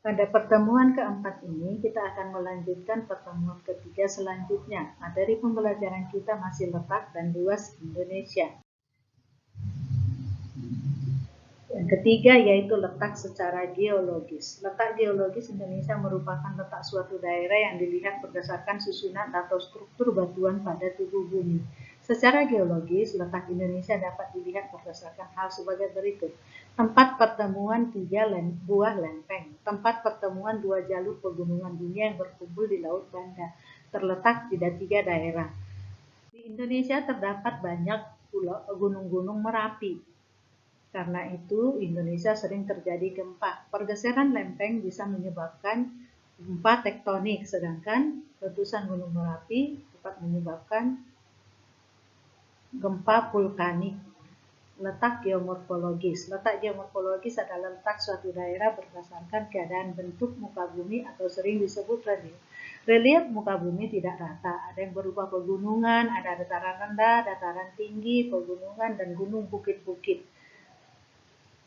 Pada pertemuan keempat ini, kita akan melanjutkan pertemuan ketiga selanjutnya. Materi pembelajaran kita masih letak dan luas Indonesia. Yang ketiga yaitu letak secara geologis. Letak geologis Indonesia merupakan letak suatu daerah yang dilihat berdasarkan susunan atau struktur batuan pada tubuh bumi. Secara geologis, letak Indonesia dapat dilihat berdasarkan hal sebagai berikut. Tempat pertemuan tiga buah lempeng. Tempat pertemuan dua jalur pegunungan dunia yang berkumpul di Laut Banda. Terletak di tiga daerah. Di Indonesia terdapat banyak gunung-gunung Merapi. Karena itu, Indonesia sering terjadi gempa. Pergeseran lempeng bisa menyebabkan gempa tektonik, sedangkan letusan Gunung Merapi dapat menyebabkan gempa vulkanik. Letak geomorfologis. Letak geomorfologis adalah letak suatu daerah berdasarkan keadaan bentuk muka bumi atau sering disebut relief. Relief muka bumi tidak rata, ada yang berupa pegunungan, ada dataran rendah, dataran tinggi, pegunungan, dan gunung bukit-bukit.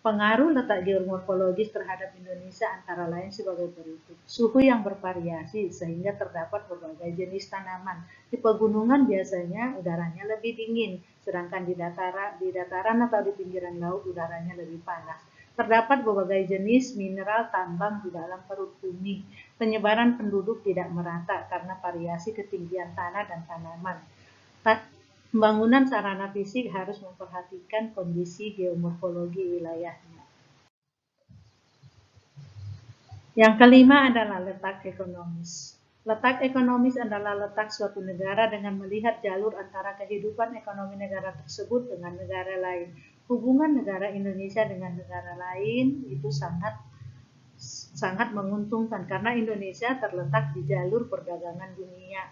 Pengaruh letak geomorfologis terhadap Indonesia antara lain sebagai berikut. Suhu yang bervariasi sehingga terdapat berbagai jenis tanaman. Di pegunungan biasanya udaranya lebih dingin, sedangkan di dataran atau di pinggiran laut udaranya lebih panas. Terdapat berbagai jenis mineral tambang di dalam perut bumi. Penyebaran penduduk tidak merata karena variasi ketinggian tanah dan tanaman. Pembangunan sarana fisik harus memperhatikan kondisi geomorfologi wilayahnya. Yang kelima adalah letak ekonomis. Letak ekonomis adalah letak suatu negara dengan melihat jalur antara kehidupan ekonomi negara tersebut dengan negara lain. Hubungan negara Indonesia dengan negara lain itu sangat menguntungkan karena Indonesia terletak di jalur perdagangan dunia.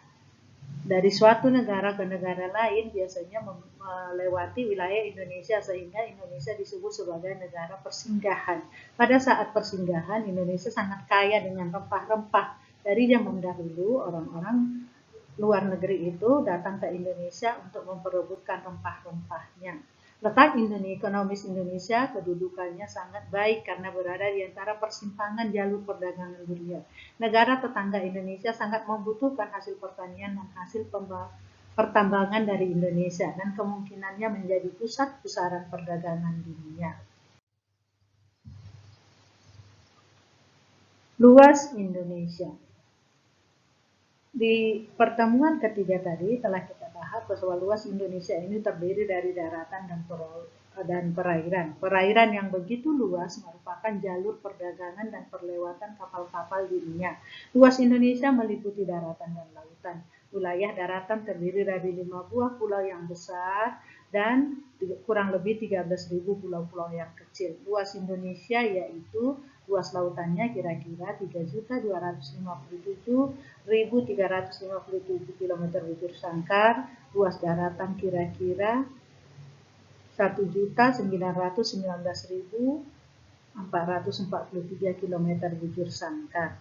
Dari suatu negara ke negara lain biasanya melewati wilayah Indonesia sehingga Indonesia disebut sebagai negara persinggahan. Pada saat persinggahan, Indonesia sangat kaya dengan rempah-rempah. Dari zaman dahulu, orang-orang luar negeri itu datang ke Indonesia untuk memperebutkan rempah-rempahnya. Letak ekonomis Indonesia kedudukannya sangat baik karena berada di antara persimpangan jalur perdagangan dunia. Negara tetangga Indonesia sangat membutuhkan hasil pertanian dan hasil pertambangan dari Indonesia dan kemungkinannya menjadi pusat pusaran perdagangan dunia. Luas Indonesia. Di pertemuan ketiga tadi telah kita bahas bahwa luas Indonesia ini terdiri dari daratan dan perairan. Perairan yang begitu luas merupakan jalur perdagangan dan perlewatan kapal-kapal dunia. Luas Indonesia meliputi daratan dan lautan. Wilayah daratan terdiri dari 5 buah pulau yang besar dan kurang lebih 13.000 pulau-pulau yang kecil. Luas Indonesia yaitu luas lautannya kira-kira 3.257.357 km bujur sangkar, luas daratan kira-kira 1.919.443 km bujur sangkar.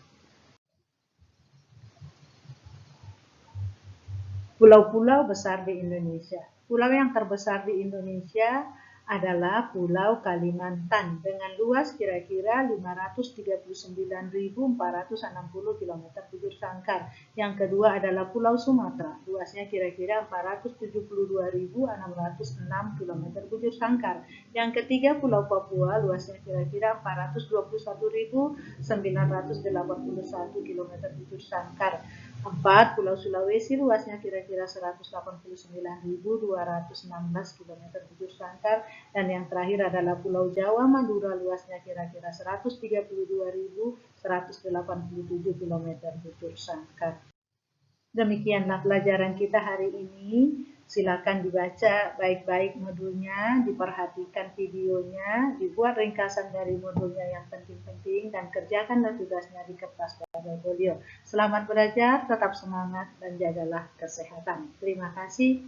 Pulau-pulau besar di Indonesia. Pulau yang terbesar di Indonesia adalah Pulau Kalimantan dengan luas kira-kira 539.460 km bujur sangkar. Yang kedua adalah Pulau Sumatera, luasnya kira-kira 472.606 km bujur sangkar. Yang ketiga Pulau Papua, luasnya kira-kira 421.981 km bujur sangkar. 4. Pulau Sulawesi luasnya kira-kira 189.216 km bujur sangkar. Dan yang terakhir adalah Pulau Jawa Madura luasnya kira-kira 132.187 km bujur sangkar. Demikianlah pelajaran kita hari ini. Silakan dibaca baik-baik modulnya, diperhatikan videonya, dibuat ringkasan dari modulnya yang penting-penting, dan kerjakanlah tugasnya di kertas pada folio. Selamat belajar, tetap semangat, dan jagalah kesehatan. Terima kasih.